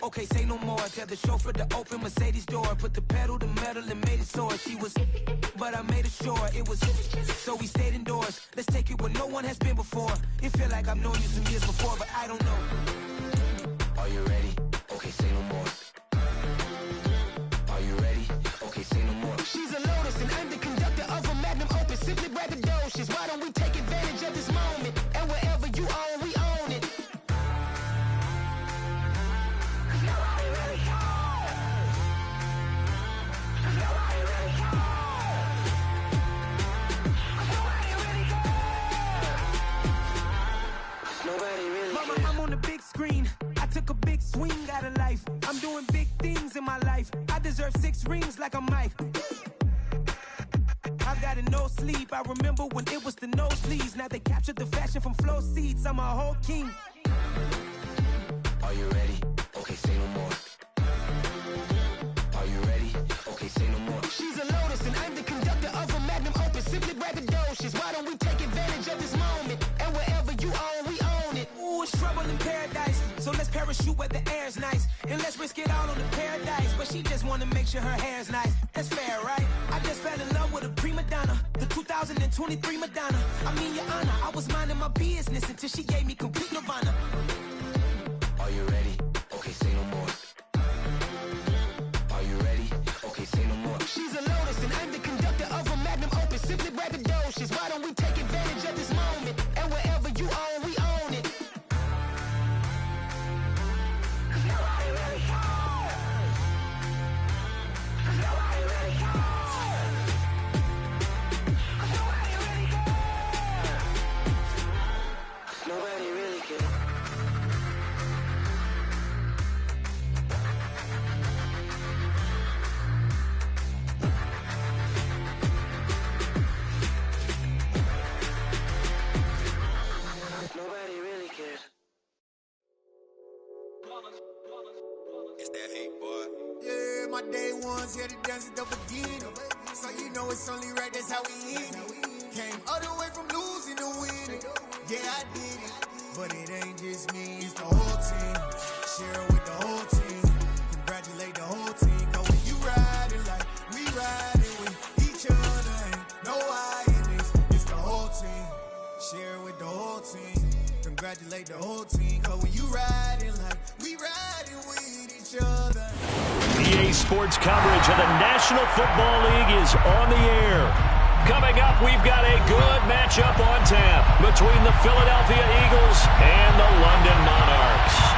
Okay, say no more. Tell the chauffeur to open Mercedes door. Put the pedal to metal and made it soar. She was, but I made it sure it was. So we stayed indoors. Let's take it where no one has been before. It feel like I've known you some years before, but I don't know. Are you ready? Okay, say no more. Are you ready? Okay, say no more. She's a Lotus and I'm the conductor of a magnum opus. Simply braggadocious. Why don't we take advantage of this moment? And wherever you own, we own it. Mama, I'm on the big screen. I took a big swing out of life. I'm doing big things in my life. I deserve 6 rings like I'm Mike. I've got no sleep. I remember when it was the nosebleeds. Now they captured the fashion from flow seats. I'm a whole king. Are you ready? Okay, say no more. Are you ready? Okay, say no more. She's a Lotus and I'm the conductor of a magnum opus. Simply braggadocious. Why don't we take advantage of this moment? And wherever you own, we own it. Ooh, it's trouble in paradise. So let's parachute where the air's nice. And let's risk it all on the paradise. But she just wanna make sure her hair's nice. That's fair, right? I just fell in love with a prima donna. The 2023 Madonna. I mean, your honor, I was minding my business until she gave me complete nirvana. Are you ready? Okay, say no more. Are you ready? Okay, say no more. She's a Lotus and I'm the conductor of a magnum opus. Simply braggadocious. Why don't we take advantage of this moment? And wherever you own, we own it. Nobody really cares. Nobody really cares. Nobody really cares. Nobody really cares. Nobody really cares. It's that hate, boy. Yeah, my day ones here to dance at the beginning. So you know it's only right, that's how we end it. Came all the way from losing to winning. Yeah, I did it. But it ain't just me, it's the whole team. Share it with the whole team. Congratulate the whole team. Cause when you riding like we riding with each other, ain't no hiding. It's the whole team. Share it with the whole team. Congratulate the whole team. Cause when you riding like we riding with each other. EA Sports coverage of the National Football League is on the air. Coming up, we've got a good matchup on tap between the Philadelphia Eagles and the London Monarchs.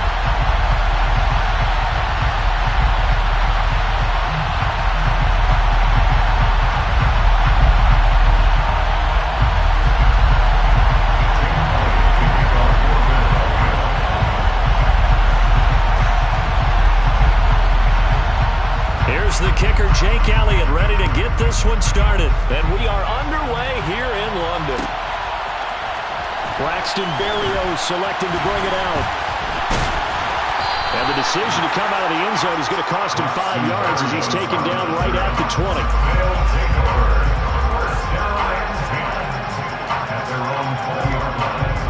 The kicker, Jake Elliott, ready to get this one started. And we are underway here in London. Braxton Berrios selecting to bring it out. And the decision to come out of the end zone is going to cost him 5 yards as he's taken down right at the 20. They'll take over. First down and 10 at their own 20-yard line.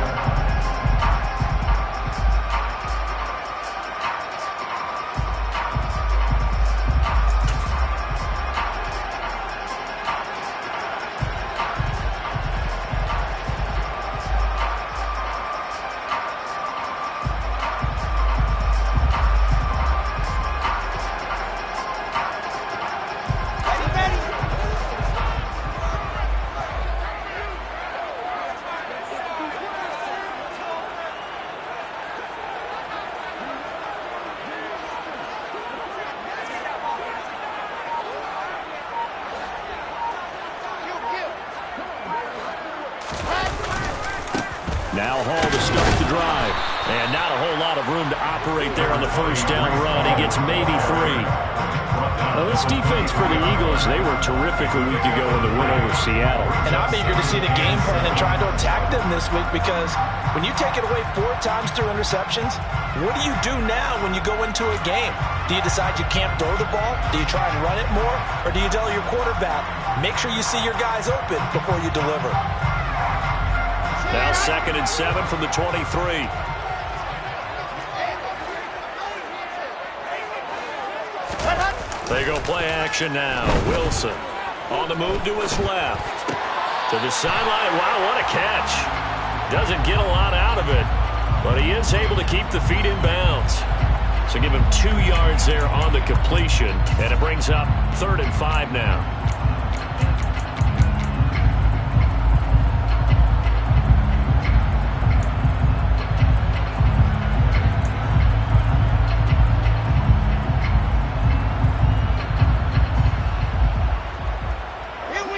Now Hall to start the drive. And not a whole lot of room to operate there on the first down run. He gets maybe 3. Now this defense for the Eagles, they were terrific a week ago in the win over Seattle. And I'm eager to see the game plan and try to attack them this week, because when you take it away 4 times through interceptions, what do you do now when you go into a game? Do you decide you can't throw the ball? Do you try and run it more? Or do you tell your quarterback, make sure you see your guys open before you deliver? Now 2nd and 7 from the 23. They go play action now. Wilson on the move to his left. To the sideline. Wow, what a catch. Doesn't get a lot out of it, but he is able to keep the feet in bounds. So give him 2 yards there on the completion, and it brings up 3rd and 5 now.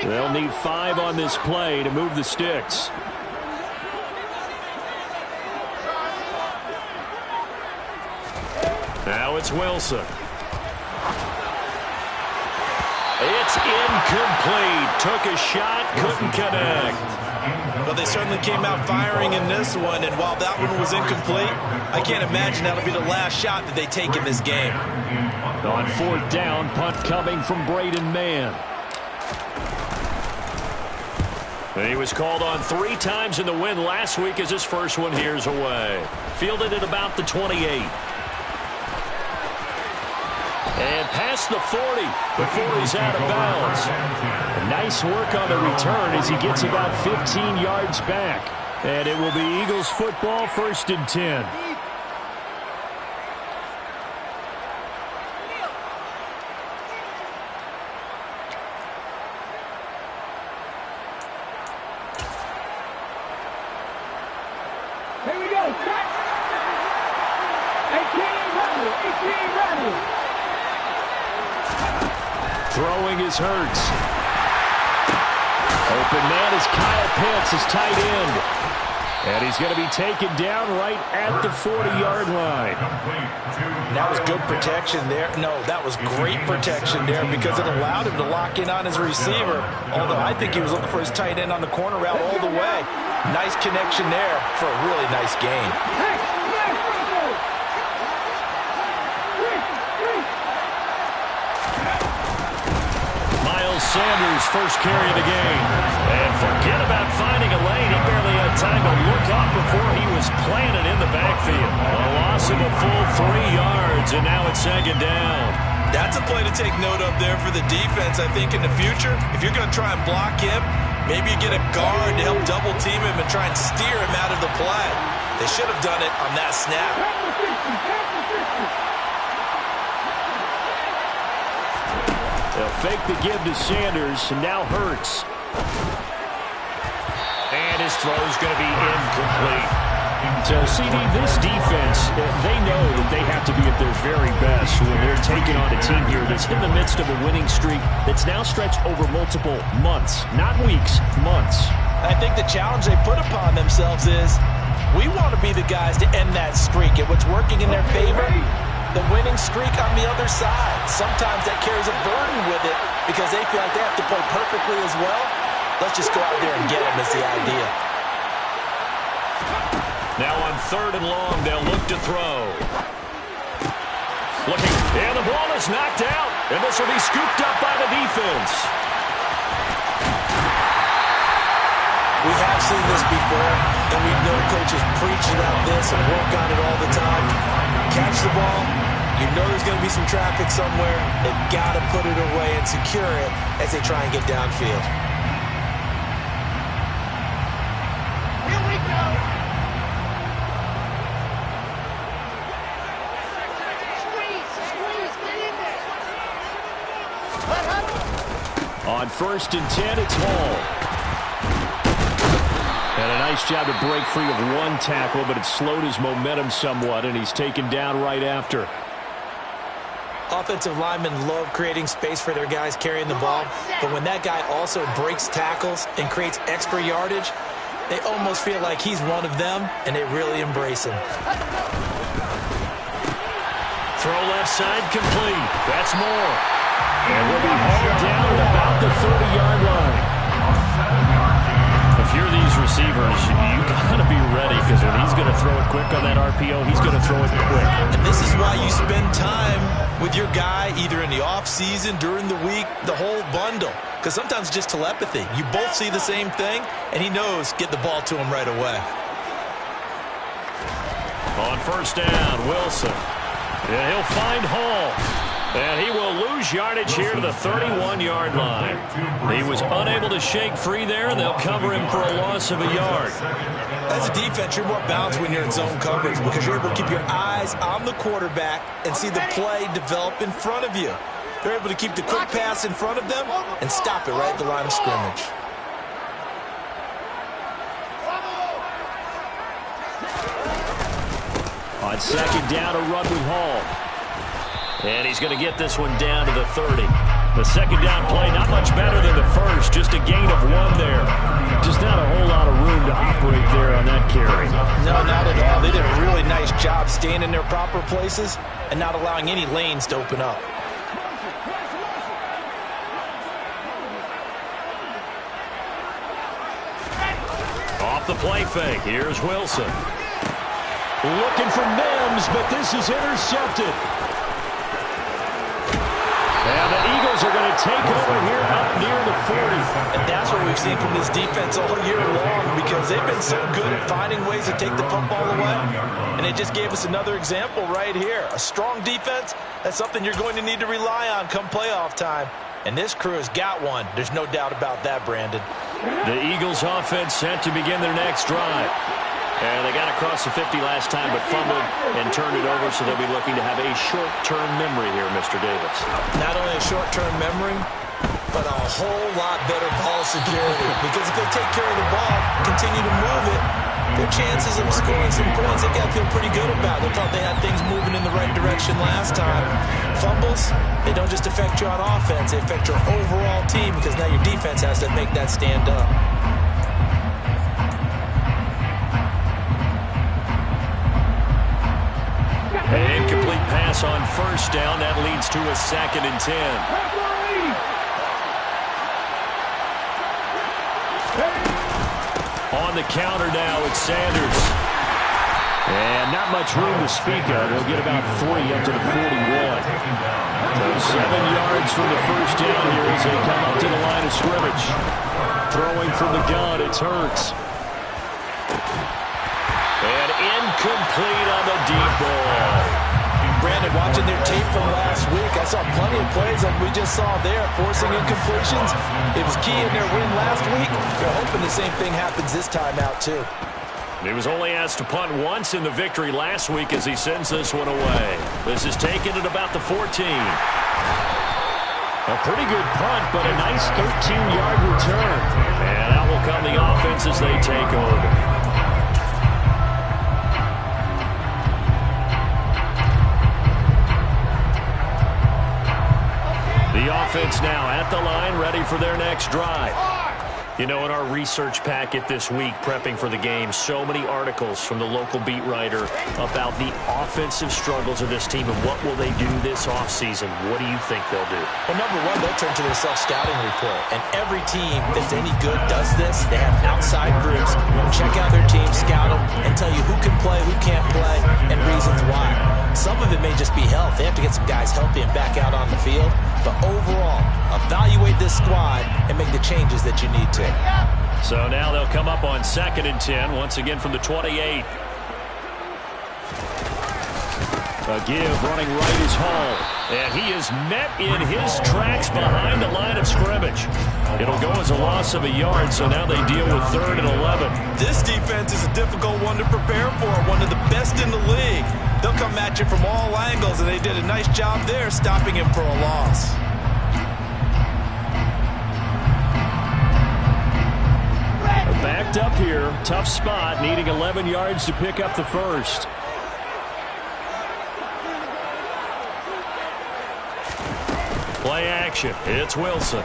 They'll need 5 on this play to move the sticks. Now it's Wilson. It's incomplete. Took a shot, couldn't connect. Well, they certainly came out firing in this one, and while that one was incomplete, I can't imagine that'll be the last shot that they take in this game. On 4th down, punt coming from Braden Mann. And he was called on 3 times in the win last week as his first one here's away. Fielded at about the 28. And past the 40 before he's out of bounds. Nice work on the return as he gets about 15 yards back. And it will be Eagles football, 1st and 10. Here we go. 18 ready. Throwing is Hurts. Open man is Kyle Pitts, his tight end. And he's going to be taken down right at the 40-yard line. That was good protection there. No, that was great protection there because it allowed him to lock in on his receiver. Although I think he was looking for his tight end on the corner route all the way. Nice connection there for a really nice gain. Miles Sanders, first carry of the game. And forget about finding a lane. He barely had time to look up before he was planted in the backfield. A loss of a full 3 yards, and now it's 2nd down. That's a play to take note of there for the defense, I think, in the future. If you're going to try and block him, maybe you get a guard to help double-team him and try and steer him out of the play. They should have done it on that snap. They'll fake the give to Sanders, and now Hurts. And his throw's going to be incomplete. So, CD, this defense, they know that they have to be at their very best when they're taking on a team here that's in the midst of a winning streak that's now stretched over multiple months. Not weeks, months. I think the challenge they put upon themselves is we want to be the guys to end that streak. And what's working in their favor? The winning streak on the other side. Sometimes that carries a burden with it because they feel like they have to play perfectly as well. Let's just go out there and get them is the idea. Now on 3rd and long, they'll look to throw. Looking, and the ball is knocked out, and this will be scooped up by the defense. We have seen this before, and we know coaches preach about this and work on it all the time. Catch the ball. You know there's going to be some traffic somewhere. They've got to put it away and secure it as they try and get downfield. Here we go. Squeeze, get in there. On 1st and 10, it's Hall. And a nice job to break free of 1 tackle, but it slowed his momentum somewhat, and he's taken down right after. Offensive linemen love creating space for their guys carrying the ball, but when that guy also breaks tackles and creates extra yardage, they almost feel like he's one of them, and they really embrace him. Throw left side complete. That's more. And we'll be hauled down at about the 30-yard line. If you're these receivers, you got to be ready because when he's going to throw it quick on that RPO, he's going to throw it quick. And this is why you spend time with your guy either in the offseason, during the week, the whole bundle. Because sometimes it's just telepathy. You both see the same thing, and he knows get the ball to him right away. On 1st down, Wilson. And he'll find Hall. And he gains yardage here to the 31-yard line. He was unable to shake free there, and they'll cover him for a loss of a yard. As a defense, you're more balanced when you're in zone coverage because you're able to keep your eyes on the quarterback and see the play develop in front of you. They're able to keep the quick pass in front of them and stop it right at the line of scrimmage. On second down, a run with Hall. And he's going to get this one down to the 30. The second down play, not much better than the first. Just a gain of 1 there. Just not a whole lot of room to operate there on that carry. No, not at all. They did a really nice job staying in their proper places and not allowing any lanes to open up. Off the play fake, here's Wilson. Looking for Mims, but this is intercepted. And the Eagles are going to take over here up near the 40. And that's what we've seen from this defense all year long because they've been so good at finding ways to take the football away. And they just gave us another example right here. A strong defense, that's something you're going to need to rely on come playoff time. And this crew has got one. There's no doubt about that, Brandon. The Eagles offense set to begin their next drive. And they got across the 50 last time, but fumbled and turned it over, so they'll be looking to have a short-term memory here, Mr. Davis. Not only a short-term memory, but a whole lot better ball security. Because if they take care of the ball, continue to move it, their chances of scoring some points, they got to feel pretty good about. They thought they had things moving in the right direction last time. Fumbles, they don't just affect you on offense, they affect your overall team because now your defense has to make that stand up. An incomplete pass on first down. That leads to a 2nd and 10. On the counter now, it's Sanders. And not much room to speak of. He'll get about 40 up to the 41. So 7 yards from the first down here as they come up to the line of scrimmage. Throwing from the gun, it's Hurts. And incomplete on the deep ball. Brandon, watching their tape from last week, I saw plenty of plays like we just saw there, forcing incompletions. It was key in their win last week. They're hoping the same thing happens this time out, too. He was only asked to punt once in the victory last week as he sends this one away. This is taken at about the 14. A pretty good punt, but a nice 13-yard return. And out will come the offense as they take over. The offense now at the line, ready for their next drive. You know, in our research packet this week, prepping for the game, so many articles from the local beat writer about the offensive struggles of this team and what will they do this offseason. What do you think they'll do? Well, number one, they'll turn to their self-scouting report. And every team that's any good does this. They have outside groups, check out their team, scout them, and tell you who can play, who can't play, and reasons why. Some of it may just be health. They have to get some guys healthy and back out on the field. But overall, evaluate this squad and make the changes that you need to. So now they'll come up on 2nd and 10, once again from the 28. A give running right is Hall. And he is met in his tracks behind the line of scrimmage. It'll go as a loss of a yard, so now they deal with 3rd and 11. This defense is a difficult one to prepare for, one of the best in the league. They'll come at you from all angles, and they did a nice job there stopping him for a loss. Backed up here, tough spot, needing 11 yards to pick up the first. Play action, it's Wilson.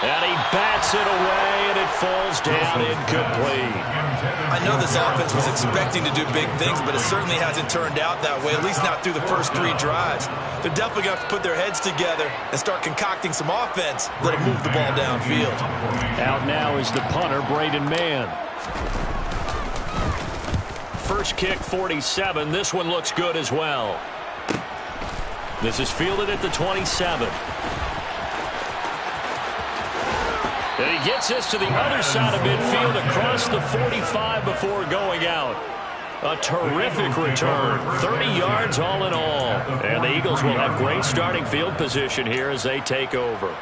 And he bats it away, and it falls down incomplete. I know this offense was expecting to do big things, but it certainly hasn't turned out that way, at least not through the first 3 drives. They're definitely going to have to put their heads together and start concocting some offense that'll move the ball downfield. Out now is the punter, Braden Mann. First kick, 47. This one looks good as well. This is fielded at the 27. And he gets this to the other side of midfield across the 45 before going out. A terrific return. 30 yards all in all. And the Eagles will have great starting field position here as they take over.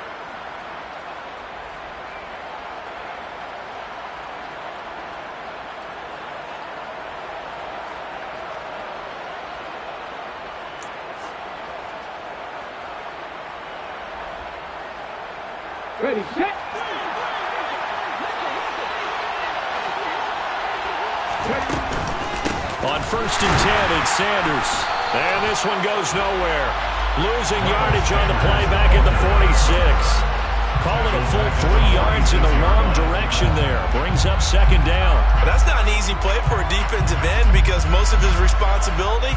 Ready, set. On 1st and 10, it's Sanders. And this one goes nowhere. Losing yardage on the play back at the 46. Calling a full 3 yards in the wrong direction there. Brings up 2nd down. That's not an easy play for a defensive end because most of his responsibility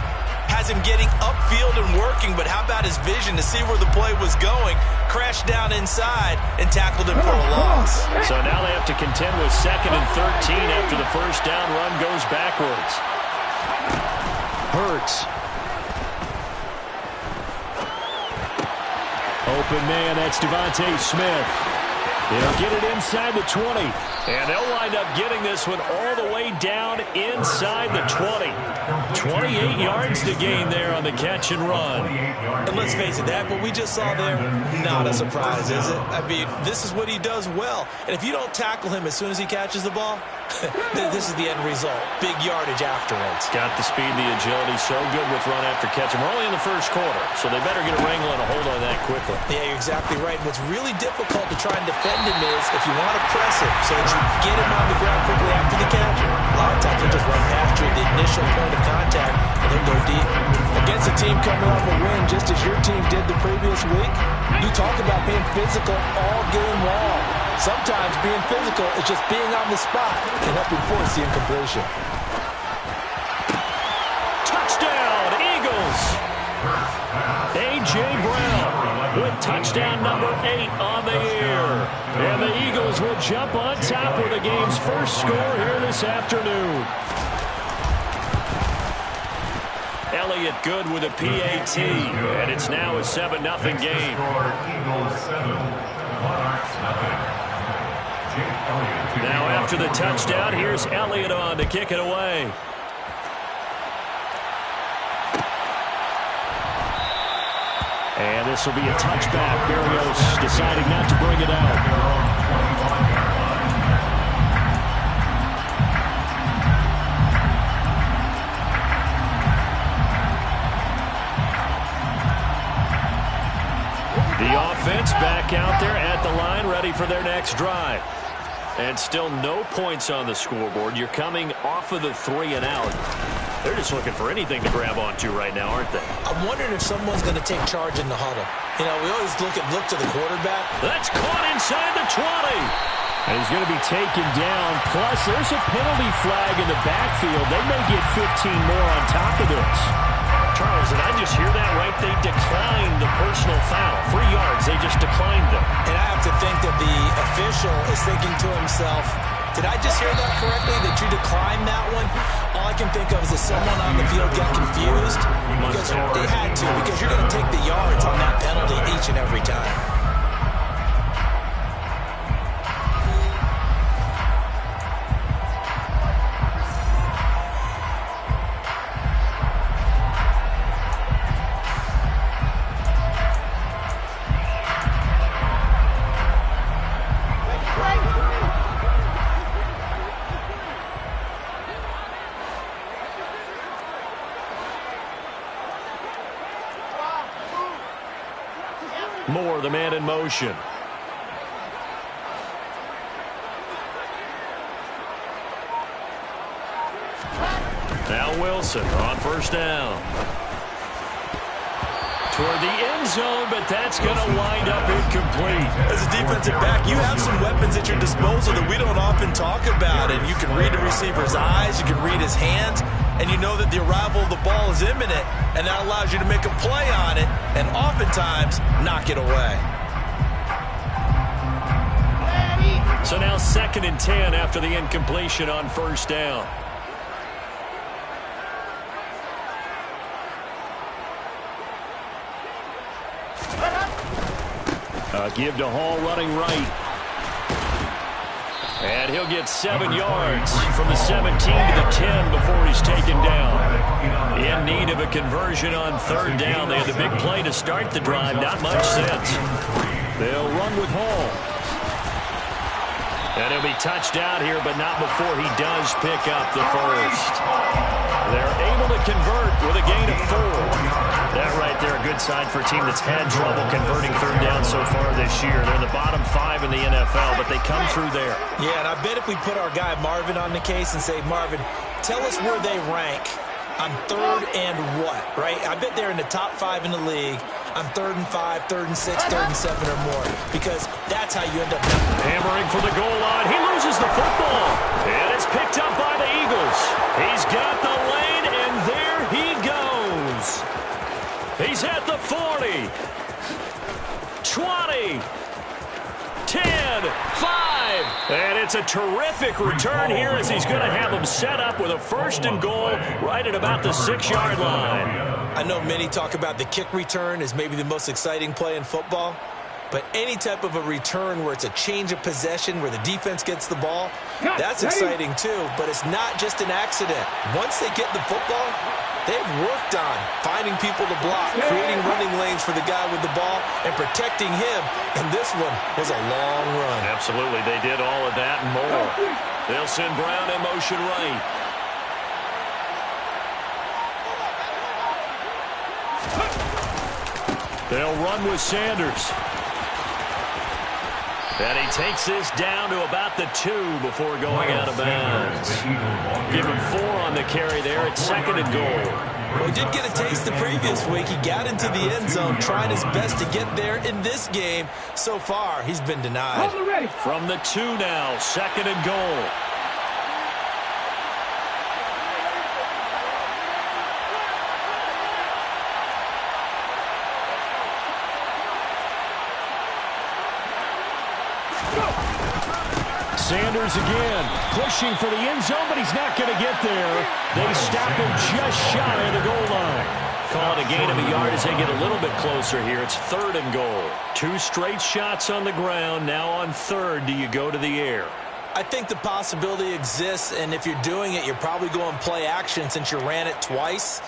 has him getting upfield and working, but how about his vision to see where the play was going, crashed down inside, and tackled him for a loss. So now they have to contend with 2nd and 13 after the 1st down run goes backwards. Hurts. Open man, that's Devontae Smith. They'll get it inside the 20. And they'll wind up getting this one all the way down inside the 20. 28 yards to gain there on the catch and run. And let's face it, that what we just saw there, not a surprise, is it? I mean, this is what he does well. And if you don't tackle him as soon as he catches the ball, this is the end result. Big yardage afterwards. Got the speed, the agility, so good with run after catch. And we're only in the 1st quarter, so they better get a wrangle and a hold on that quickly. Yeah, you're exactly right. What's really difficult to try and defend him is if you want to press him so that you get him on the ground quickly after the catch. A lot of times he'll just run past you at the initial point of contact and he'll go deep. Against a team coming off a win just as your team did the previous week, you talk about being physical all game long. Sometimes being physical is just being on the spot and helping force the incompletion. Touchdown, Eagles! A.J. Brown with touchdown number 8 on the year. And the Eagles will jump on top with the game's first score here this afternoon. Elliott good with a PAT, and it's now a 7-0 game. Eagles 7, Monarchs 0. Now after the touchdown, here's Elliott on to kick it away. And this will be a touchback. Berrios deciding not to bring it out. The offense back out there at the line, ready for their next drive. And still no points on the scoreboard. You're coming off of the 3 and out. They're just looking for anything to grab onto right now, aren't they? I'm wondering if someone's going to take charge in the huddle. You know, we always look to the quarterback. That's caught inside the 20. And he's going to be taken down. Plus, there's a penalty flag in the backfield. They may get 15 more on top of this. Charles, did I just hear that right? They declined the personal foul. 3 yards, they just declined them. And I have to think that the official is thinking to himself, did I just hear that correctly, that you declined that one? All I can think of is that someone on the field got confused. Because they had to, because you're going to take the yards on that penalty each and every time. Moore, the man in motion. Now Wilson on 1st down. Toward the end zone, but that's going to wind up incomplete. As a defensive back, you have some weapons at your disposal that we don't often talk about. And you can read the receiver's eyes, you can read his hands, and you know that the arrival of the ball is imminent, and that allows you to make a play on it and oftentimes knock it away. So now 2nd and 10 after the incompletion on 1st down. Give to Hall running right. And he'll get 7 yards from the 17 to the 10 before he's taken down. In need of a conversion on 3rd down. They had the big play to start the drive. Not much sense. They'll run with Hall. And he'll be touched out here, but not before he does pick up the first. They're able to convert with a gain of 4. That right there, a good sign for a team that's had trouble converting 3rd down so far this year. They're in the bottom 5 in the NFL, but they come through there. Yeah, and I bet if we put our guy Marvin on the case and say, Marvin, tell us where they rank on 3rd and what, right? I bet they're in the top 5 in the league on 3rd and 5, 3rd and 6, 3rd and 7 or more, because that's how you end up. Hammering for the goal line. He loses the football. And it's picked up by the Eagles. He's got the lane, and there he goes. He's at the 40, 20, 10, 5. And it's a terrific return here as he's going to have them set up with a 1st and goal right at about the 6-yard line. I know many talk about the kick return as maybe the most exciting play in football, but any type of a return where it's a change of possession, where the defense gets the ball, that's exciting too, but it's not just an accident. Once they get the football, they've worked on finding people to block, creating running lanes for the guy with the ball, and protecting him, and this one was a long run. Absolutely, they did all of that and more. They'll send Brown in motion right. They'll run with Sanders. And he takes this down to about the 2 before going out of bounds. Give him 4 on the carry there at 2nd and goal. Well, he did get a taste the previous week. He got into the end zone trying his best to get there in this game. So far, he's been denied. From the 2 now, 2nd and goal. Sanders again, pushing for the end zone, but he's not going to get there. They stop him just shy of the goal line. Call it a gain of a yard as they get a little bit closer here. It's 3rd and goal. 2 straight shots on the ground. Now on 3rd, do you go to the air? I think the possibility exists, and if you're doing it, you're probably going play action since you ran it twice.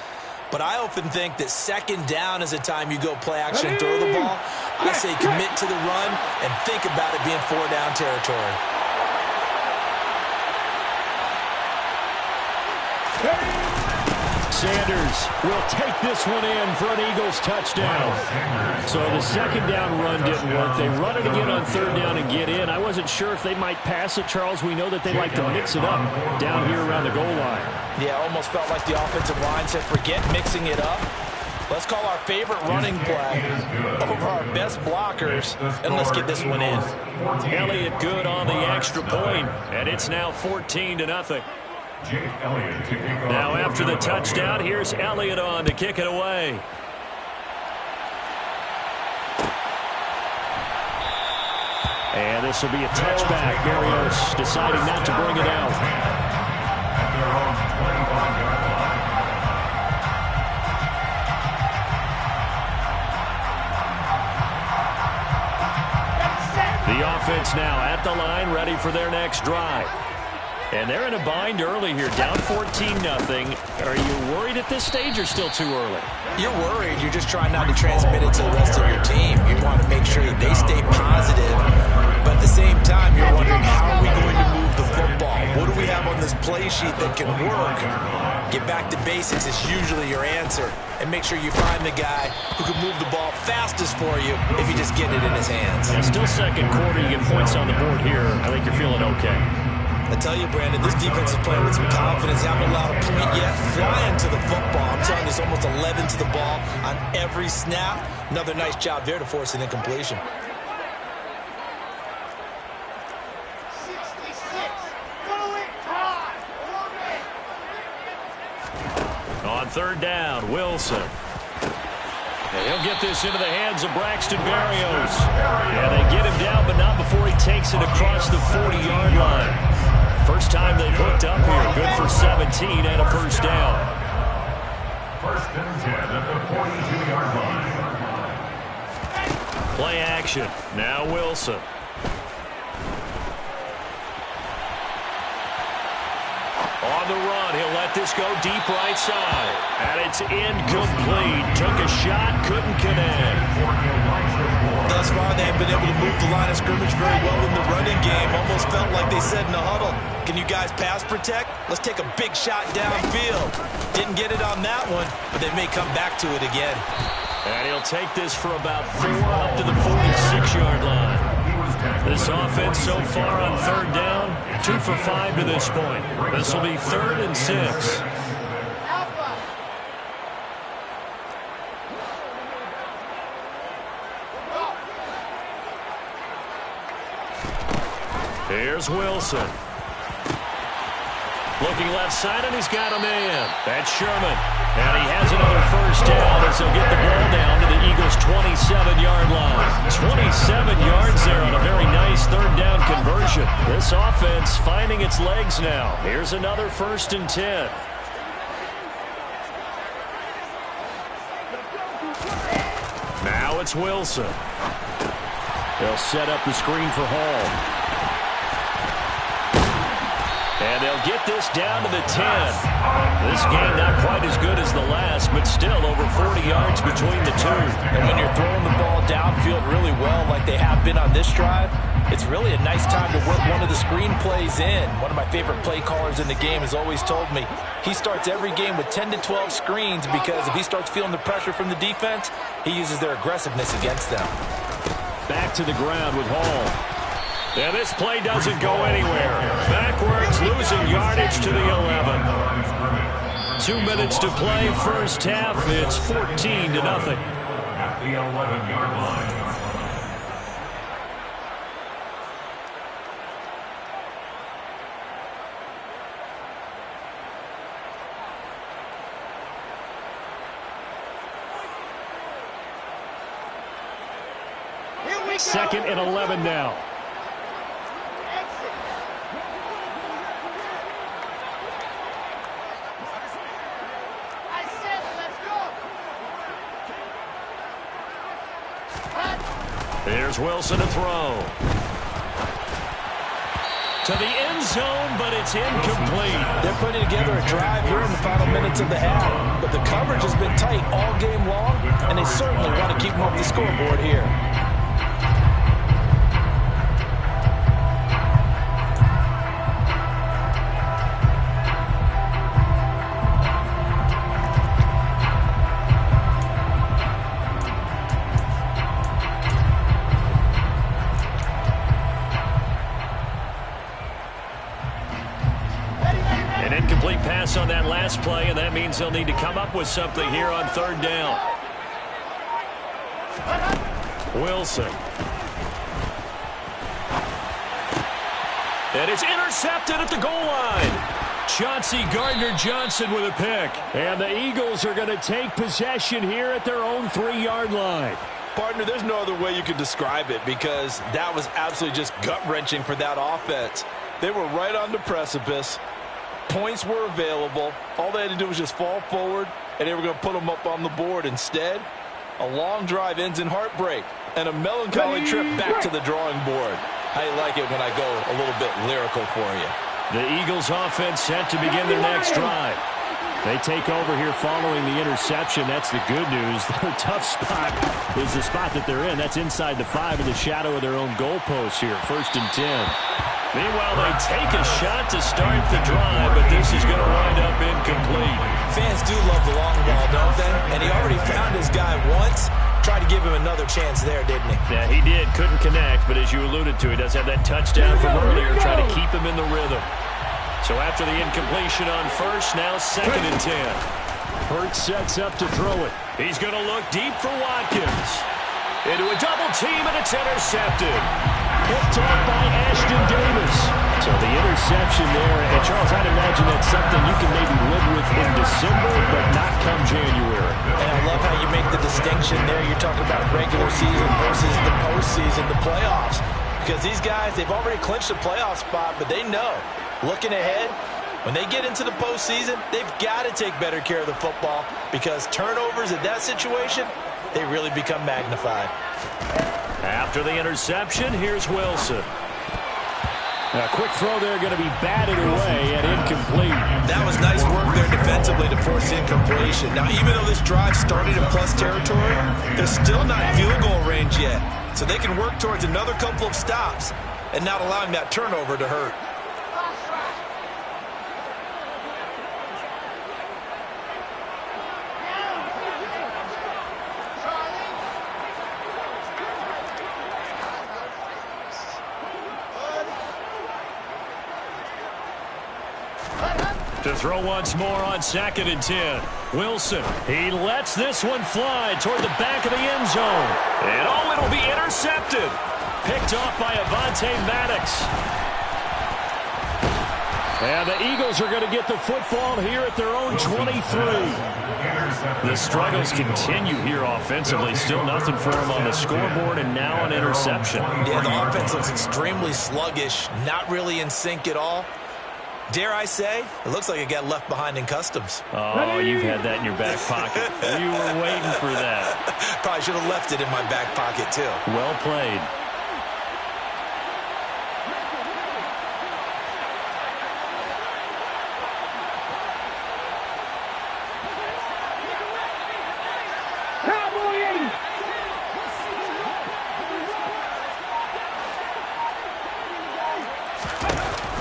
But I often think that 2nd down is the time you go play action and throw the ball. I say commit to the run and think about it being 4-down territory. Sanders will take this one in for an Eagles touchdown. So the 2nd down run didn't work. They run it again on 3rd down and get in. I wasn't sure if they might pass it, Charles. We know that they like to mix it up down here around the goal line. Yeah, almost felt like the offensive line said, forget mixing it up. Let's call our favorite running play over our best blockers, and let's get this one in. Elliott good on the extra point, and it's now 14-0. Now after the touchdown, here's Elliott on to kick it away. And this will be a touchback. Berrios deciding not to bring it out. The offense now at the line, ready for their next drive. And they're in a bind early here, down 14-0. Are you worried at this stage or still too early? You're worried. You're just trying not to transmit it to the rest of your team. You want to make sure that they stay positive. But at the same time, you're wondering, how are we going to move the football? What do we have on this play sheet that can work? Get back to basics is usually your answer. And make sure you find the guy who can move the ball fastest for you if you just get it in his hands. Yeah, still 2nd quarter. You get points on the board here. I think you're feeling okay. I tell you, Brandon, this defense is playing with some confidence. They haven't allowed a point yet. Flying to the football. I'm telling you, it's almost 11 to the ball on every snap. Another nice job there to force an incompletion. On 3rd down, Wilson. And he'll get this into the hands of Braxton Berrios. Yeah, they get him down, but not before he takes it across the 40-yard line. First time they've hooked up here. Good for 17 and a 1st down. 1st and 10 at the 42-yard line. Play action. Now Wilson. the run. He'll let this go deep right side. And it's incomplete. Took a shot, couldn't connect. Thus far, they have been able to move the line of scrimmage very well in the running game. Almost felt like they said in the huddle, can you guys pass protect? Let's take a big shot downfield. Didn't get it on that one, but they may come back to it again. And he'll take this for about 4 up to the 46-yard line. This offense so far on third down, 2 for 5 to this point. This will be 3rd and 6. Here's Wilson. Looking left side, and he's got a man. That's Sherman. And he has another first down as he'll get the ball down to the Eagles' 27-yard line. 27 yards there on a very nice third down conversion. This offense finding its legs now. Here's another 1st and 10. Now it's Wilson. They'll set up the screen for Hall. And they'll get this down to the 10. This game not quite as good as the last, but still over 40 yards between the two. And when you're throwing the ball downfield really well like they have been on this drive, it's really a nice time to work one of the screen plays in. One of my favorite play callers in the game has always told me he starts every game with 10 to 12 screens because if he starts feeling the pressure from the defense, he uses their aggressiveness against them. Back to the ground with Hall. And this play doesn't go anywhere. Backwards, losing yardage to the 11. 2 minutes to play, first half. It's 14-0. At the 11-yard line. Second and 11 now. There's Wilson to throw. To the end zone, but it's incomplete. They're putting together a drive here in the final minutes of the half, but the coverage has been tight all game long, and they certainly want to keep them off the scoreboard here. On that last play, and that means they'll need to come up with something here on third down. Wilson. And it's intercepted at the goal line. Chauncey Gardner-Johnson with a pick. And the Eagles are going to take possession here at their own 3-yard line. Partner, there's no other way you could describe it because that was absolutely just gut-wrenching for that offense. They were right on the precipice. Points were available. All they had to do was just fall forward, and they were going to put them up on the board. Instead, a long drive ends in heartbreak and a melancholy trip back to the drawing board. I like it when I go a little bit lyrical for you. The Eagles offense set to begin their next drive. They take over here following the interception. That's the good news. Their tough spot is the spot that they're in. That's inside the 5 in the shadow of their own goalpost here. 1st and 10. Meanwhile, they take a shot to start the drive, but this is going to wind up incomplete. Fans do love the long ball, don't they? And he already found his guy once. Tried to give him another chance there, didn't he? Yeah, he did. Couldn't connect, but as you alluded to, he does have that touchdown from earlier, trying to keep him in the rhythm. So after the incompletion on first, now 2nd and 10. Hurts sets up to throw it. He's going to look deep for Watkins. Into a double team, and it's intercepted. Picked off by Ashton Davis. So the interception there, and Charles, I'd imagine that's something you can maybe live with in December, but not come January. And I love how you make the distinction there. You're talking about regular season versus the postseason, the playoffs. Because these guys, they've already clinched a playoff spot, but they know, looking ahead, when they get into the postseason, they've got to take better care of the football because turnovers in that situation, they really become magnified. After the interception, here's Wilson. A quick throw there going to be batted away and incomplete. That was nice work there defensively to force incompletion. Now, even though this drive started in plus territory, they're still not field goal range yet. So they can work towards another couple of stops and not allowing that turnover to hurt. To throw once more on 2nd and 10. Wilson, he lets this one fly toward the back of the end zone. And oh, it'll be intercepted. Picked off by Avonte Maddox. And the Eagles are going to get the football here at their own 23. The struggles continue here offensively. Still nothing for them on the scoreboard, and now an interception. Yeah, the offense looks extremely sluggish, not really in sync at all. Dare I say, it looks like it got left behind in customs. Oh, you've had that in your back pocket. You were waiting for that. Probably should have left it in my back pocket, too. Well played.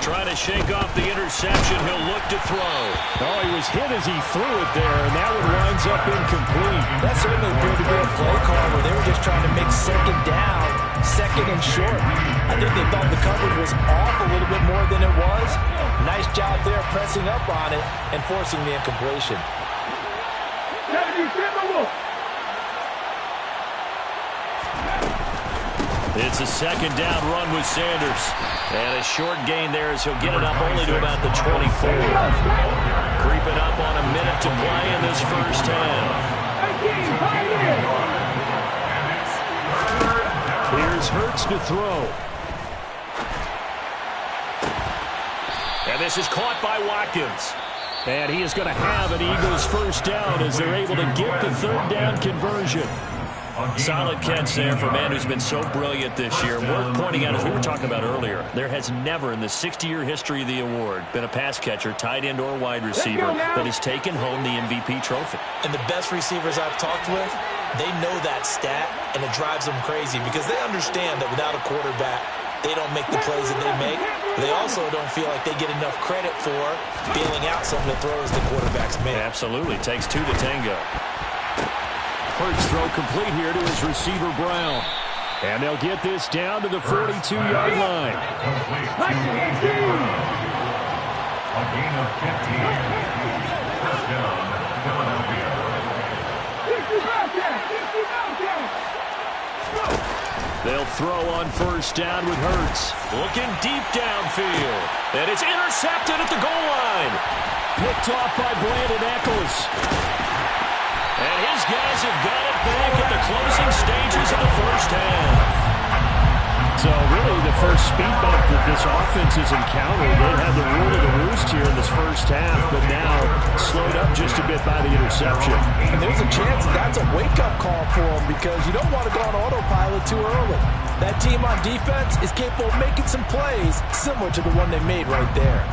Trying to shake off the interception. He'll look to throw. Oh, he was hit as he threw it there, and that one winds up incomplete. That certainly appeared to be a play call where they were just trying to make 2nd down, 2nd and short. I think they thought the coverage was off a little bit more than it was. Nice job there pressing up on it and forcing the incompletion. It's a 2nd down run with Sanders. And a short gain there as he'll get it up only to about the 24. Creeping up on a minute to play in this first half. Here's Hurts to throw. And this is caught by Watkins. And he is going to have an Eagles first down as they're able to get the 3rd down conversion. Solid catch there for a man who's been so brilliant this year. Worth pointing out, as we were talking about earlier, there has never in the 60-year history of the award been a pass catcher, tight end, or wide receiver that has taken home the MVP trophy. And the best receivers I've talked with, they know that stat, and it drives them crazy because they understand that without a quarterback, they don't make the plays that they make. They also don't feel like they get enough credit for bailing out some of the throws the quarterbacks make. Absolutely. Takes 2 to tango. Hurts throw complete here to his receiver, Brown. And they'll get this down to the 42-yard line. A gain of 15. First down, Philadelphia. They'll throw on first down with Hurts. Looking deep downfield. And it's intercepted at the goal line. Picked off by Brandon Echols. And his guys have got it back at the closing stages of the first half. So really the first speed bump that this offense has encountered, they had the rule of the roost here in this first half, but now slowed up just a bit by the interception. And there's a chance that's a wake-up call for them because you don't want to go on autopilot too early. That team on defense is capable of making some plays similar to the one they made right there.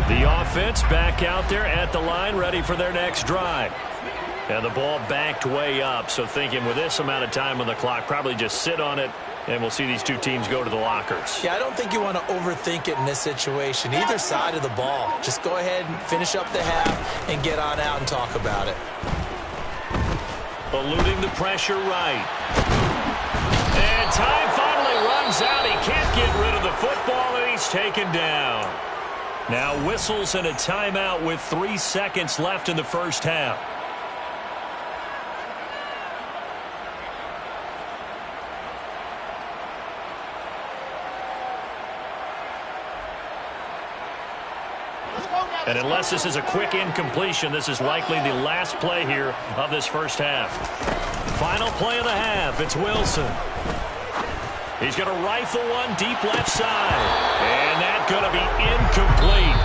The offense back out there at the line, ready for their next drive. And the ball backed way up, so thinking with this amount of time on the clock, probably just sit on it, and we'll see these two teams go to the lockers. Yeah, I don't think you want to overthink it in this situation. Either side of the ball. Just go ahead and finish up the half and get on out and talk about it. Eluding the pressure right. And time finally runs out. He can't get rid of the football, and he's taken down. Now whistles and a timeout with 3 seconds left in the first half. And unless this is a quick incompletion, this is likely the last play here of this first half. Final play of the half. It's Wilson. He's going to rifle one deep left side. And that's going to be incomplete.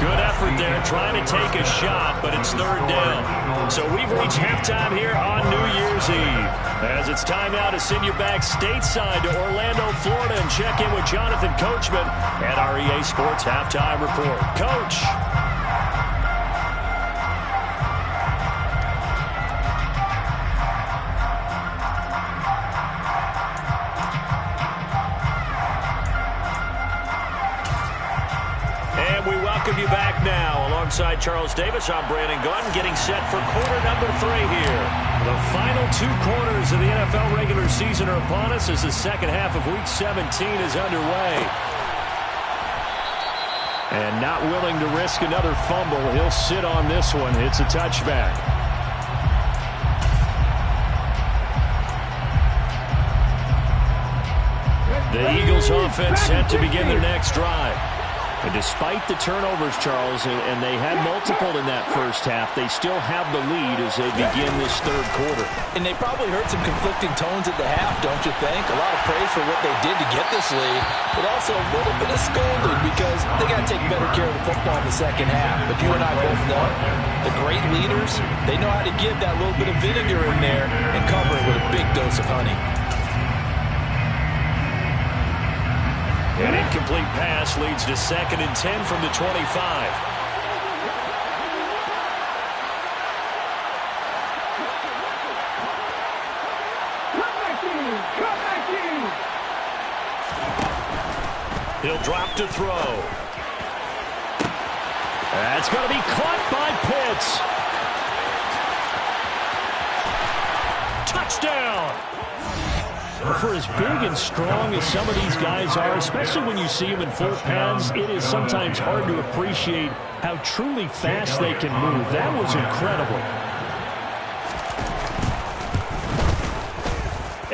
Good effort there, trying to take a shot, but it's third down. So we've reached halftime here on New Year's Eve. As it's time now to send you back stateside to Orlando, Florida, and check in with Jonathan Coachman at our EA Sports Halftime Report. Coach. We welcome you back now. Alongside Charles Davis, I'm Brandon Gordon, getting set for quarter number 3 here. The final 2 quarters of the NFL regular season are upon us as the second half of Week 17 is underway. And not willing to risk another fumble, he'll sit on this one. It's a touchback. The Eagles offense set to begin their next drive. And despite the turnovers, Charles, and they had multiple in that first half, they still have the lead as they begin this third quarter. And they probably heard some conflicting tones at the half, don't you think? A lot of praise for what they did to get this lead, but also a little bit of scolding because they got to take better care of the football in the second half. But you and I both know the great leaders, they know how to give that little bit of vinegar in there and cover it with a big dose of honey. An incomplete pass leads to 2nd and 10 from the 25. He'll drop to throw. That's going to be caught by Pitts. Touchdown! For as big and strong as some of these guys are, especially when you see them in full pads, it is sometimes hard to appreciate how truly fast they can move. That was incredible.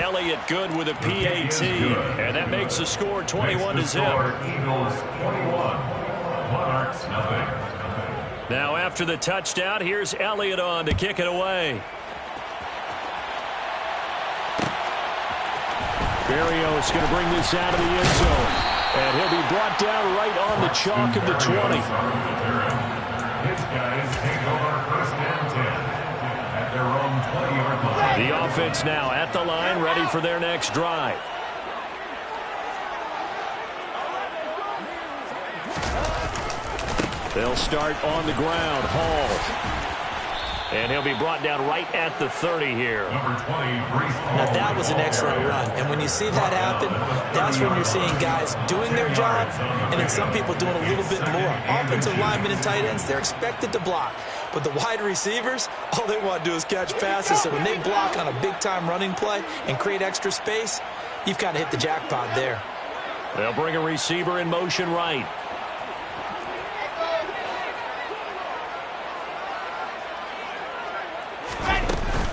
Elliott good with a PAT, and that makes the score 21-0. Eagles 21, Monarchs nothing. Now after the touchdown, here's Elliott on to kick it away. Berrios going to bring this out of the end zone. And he'll be brought down right on the chalk of the 20. His guys take over 1st and 10 at their own 20-yard line. The offense now at the line, ready for their next drive. They'll start on the ground. Hall. And he'll be brought down right at the 30 here. Now that was an excellent run. And when you see that happen, that's when you're seeing guys doing their job and then some people doing a little bit more. Offensive linemen and tight ends, they're expected to block. But the wide receivers, all they want to do is catch passes. So when they block on a big-time running play and create extra space, you've kind of hit the jackpot there. They'll bring a receiver in motion right.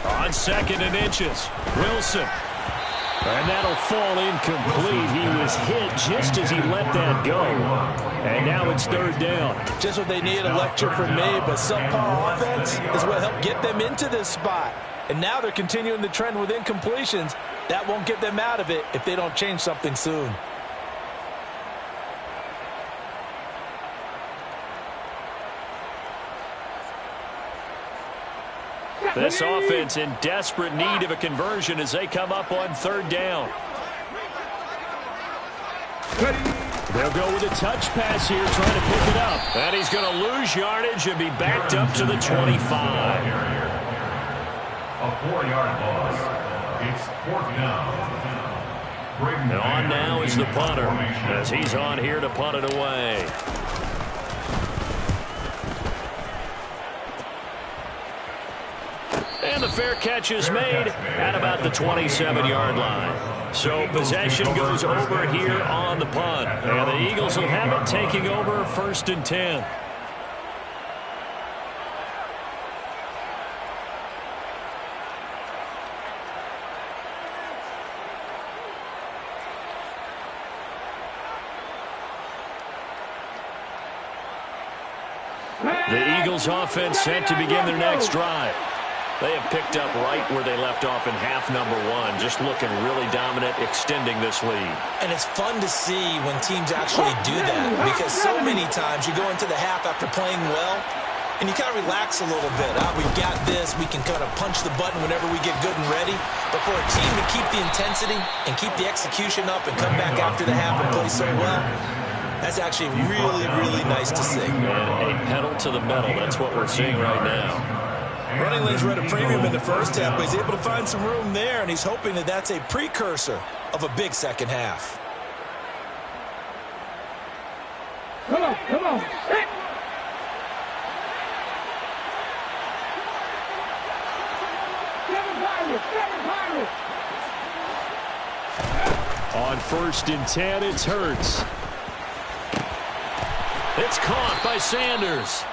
On 2nd and inches, Wilson. And that'll fall incomplete. He was hit just as he let that go. And now it's 3rd down. Just what they need, a lecture from me, but subpar offense is what helped get them into this spot. And now they're continuing the trend with incompletions. That won't get them out of it if they don't change something soon. This offense in desperate need of a conversion as they come up on 3rd down. They'll go with a touch pass here, trying to pick it up. And he's going to lose yardage and be backed up to the 25. A 4-yard loss. It's 4th down. And on now is the punter as he's on here to punt it away. And the fair catch is made at about the 27-yard line. So possession goes over here on the punt. And the Eagles will have it taking over 1st and 10. The Eagles offense set to begin their next drive. They have picked up right where they left off in half number one, just looking really dominant, extending this lead. And it's fun to see when teams actually do that, because so many times you go into the half after playing well, and you kind of relax a little bit. We've got this. We can kind of punch the button whenever we get good and ready. But for a team to keep the intensity and keep the execution up and come back after the half and play so well, that's actually really, really nice to see. And a pedal to the metal. That's what we're seeing right now. Running lanes were at a premium in the first half, but he's able to find some room there, and he's hoping that that's a precursor of a big second half. Come on, come on. Hit. On 1st and 10, it's Hurts. It's caught by Sanders.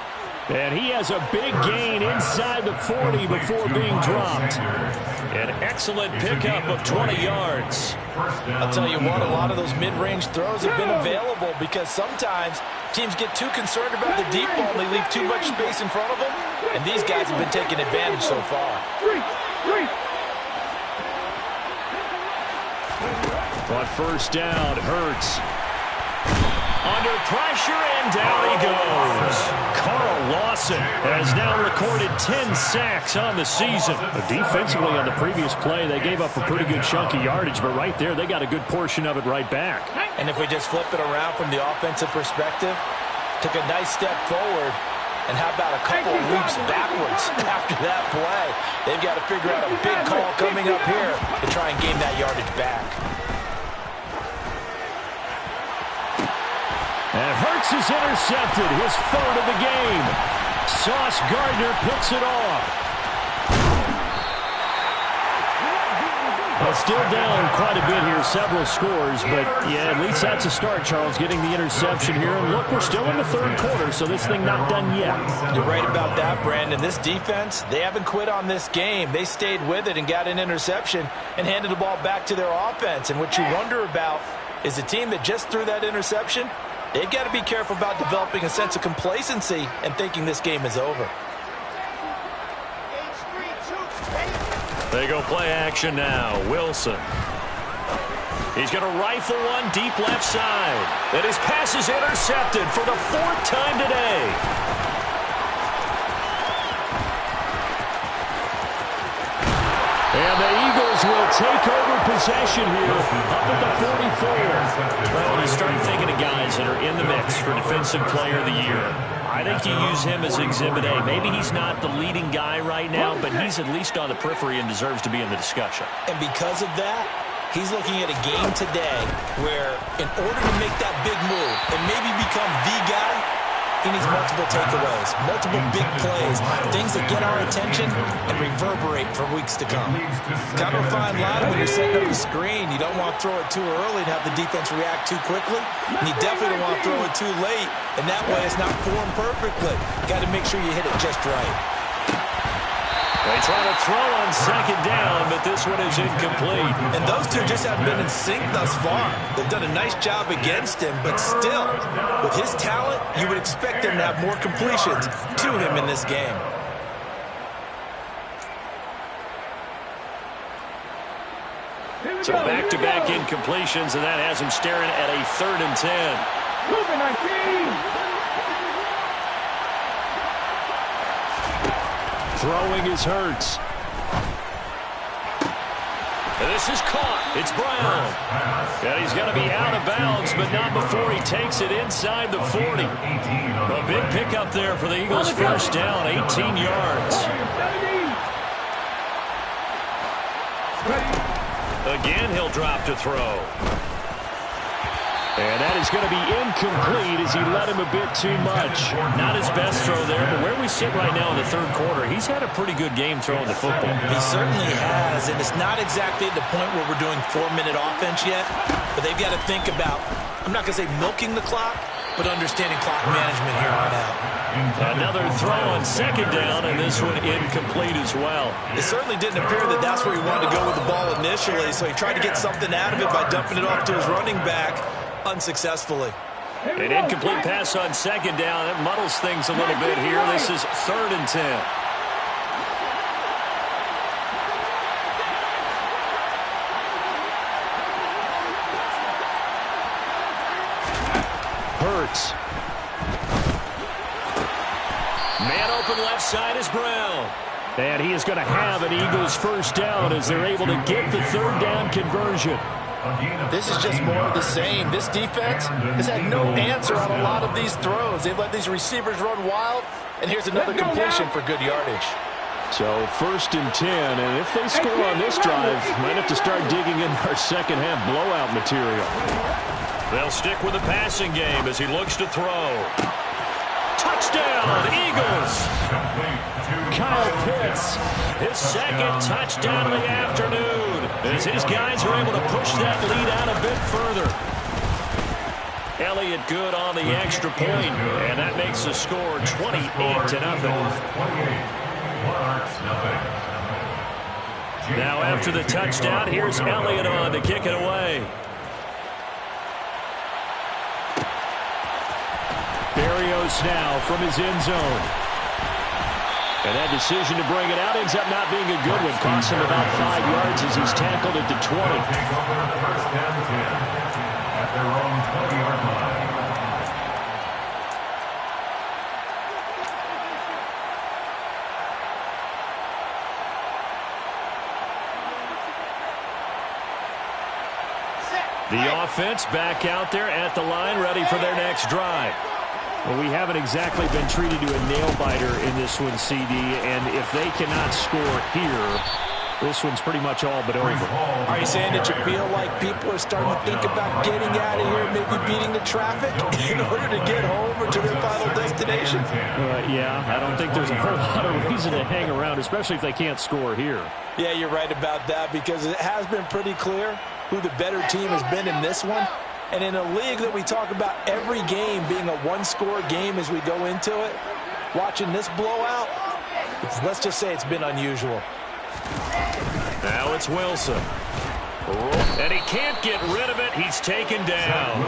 And he has a big gain inside the 40 before being dropped. An excellent pickup of 20 yards. I'll tell you what, a lot of those mid-range throws have been available because sometimes teams get too concerned about the deep ball and they leave too much space in front of them. And these guys have been taking advantage so far. On 1st down, Hurts. Under pressure, and down he goes. Carl Lawson has now recorded 10 sacks on the season. Defensively on the previous play, they gave up a pretty good chunk of yardage, but right there, they got a good portion of it right back. And if we just flip it around from the offensive perspective, took a nice step forward, and how about a couple of leaps backwards after that play? They've got to figure out a big call coming up here to try and gain that yardage back. And Hurts is intercepted, his 3rd of the game. Sauce Gardner picks it off. Well, still down quite a bit here, several scores, but yeah, at least that's a start, Charles, getting the interception here. And look, we're still in the 3rd quarter, so this thing not done yet. You're right about that, Brandon. This defense, they haven't quit on this game. They stayed with it and got an interception and handed the ball back to their offense. And what you wonder about is a team that just threw that interception, they've got to be careful about developing a sense of complacency and thinking this game is over. They go play action now. Wilson. He's going to rifle one deep left side. And his pass is intercepted for the 4th time today. And the Eagles will take over possession here up at the 44. Well, when you start thinking of guys that are in the mix for Defensive Player of the Year, I think you use him as Exhibit A. Maybe he's not the leading guy right now, but he's at least on the periphery and deserves to be in the discussion. And because of that, he's looking at a game today where in order to make that big move and maybe become the guy, he needs multiple takeaways, multiple big plays, things that get our attention and reverberate for weeks to come. Kind of a fine line when you're setting up the screen. You don't want to throw it too early and have the defense react too quickly. And you definitely don't want to throw it too late, and that way it's not formed perfectly. Got to make sure you hit it just right. They try to throw on 2nd down, but this one is incomplete. And those two just haven't been in sync thus far. They've done a nice job against him, but still, with his talent, you would expect him to have more completions to him in this game. So back-to-back incompletions, and that has him staring at a 3rd and 10. Moving 19. Throwing is Hurts. And this is caught. It's Brown. And he's going to be out of bounds, but not before he takes it inside the 40. A big pickup there for the Eagles' 1st down, 18 yards. Again, he'll drop to throw. And that is going to be incomplete as he let him a bit too much. Not his best throw there, but where we sit right now in the 3rd quarter, he's had a pretty good game throwing the football. He certainly has, and it's not exactly at the point where we're doing 4-minute offense yet, but they've got to think about, I'm not going to say milking the clock, but understanding clock management here on out. Another throw on 2nd down, and this one incomplete as well. It certainly didn't appear that that's where he wanted to go with the ball initially, so he tried to get something out of it by dumping it off to his running back. Unsuccessfully. An incomplete pass on 2nd down. It muddles things a little bit here. This is 3rd and 10. works. Man open left side is Brown. And he is going to have an Eagles first down as they're able to get the third down conversion. This is just more of the same. This defense has had no answer on a lot of these throws. They've let these receivers run wild, and here's another completion for good yardage. So 1st and 10, and if they score on this drive, might have to start digging in our second half blowout material. They'll stick with the passing game as he looks to throw. Touchdown, Eagles! Kyle Pitts, his second touchdown of the afternoon, as his guys are able to push that lead out a bit further. Elliott good on the extra point, and that makes the score 28-0. Now after the touchdown, here's Elliott on to kick it away. Berrios now from his end zone. And that decision to bring it out ends up not being a good one. Costs him about 5 yards as he's tackled at the 20. First down 10 at their own 20-yard line. The offense back out there at the line, ready for their next drive. Well, we haven't exactly been treated to a nail-biter in this one, CD, and if they cannot score here, this one's pretty much all but over. Are you saying that you feel like people are starting to think about getting out of here, maybe beating the traffic in order to get home or to their final destination? Yeah, I don't think there's a whole lot of reason to hang around, especially if they can't score here. Yeah, you're right about that, because it has been pretty clear who the better team has been in this one. And in a league that we talk about every game being a one-score game as we go into it, watching this blowout, let's just say it's been unusual. Now it's Wilson. And he can't get rid of it. He's taken down.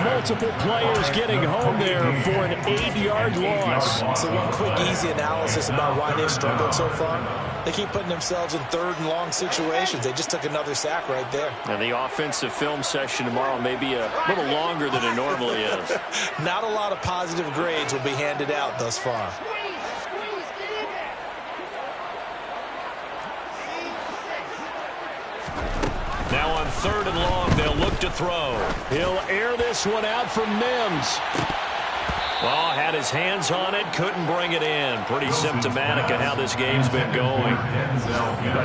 Multiple players getting home there for an 8-yard loss. So one quick, easy analysis about why they've struggled so far. They keep putting themselves in 3rd and long situations. They just took another sack right there. And the offensive film session tomorrow may be a little longer than it normally is. Not a lot of positive grades will be handed out thus far. Now on 3rd and long, they'll look to throw. He'll air this one out from Mims. Well, had his hands on it, couldn't bring it in. Pretty symptomatic of how this game's been going.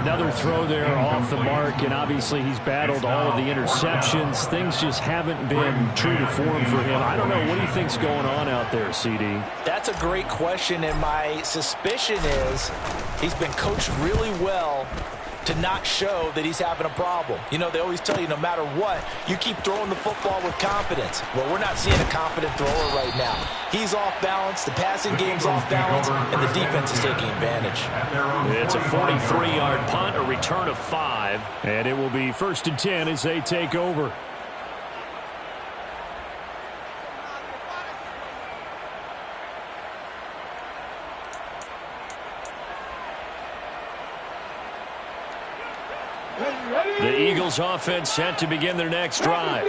Another throw there off the mark, and obviously he's battled all of the interceptions. Things just haven't been true to form for him. I don't know. What do you think's going on out there, CD? That's a great question, and my suspicion is he's been coached really well to not show that he's having a problem. You know, they always tell you no matter what, you keep throwing the football with confidence. Well, we're not seeing a confident thrower right now. He's off balance, the passing game's off balance, and the defense is taking advantage. It's a 43-yard punt, a return of 5, and it will be 1st and 10 as they take over. The Eagles offense set to begin their next drive.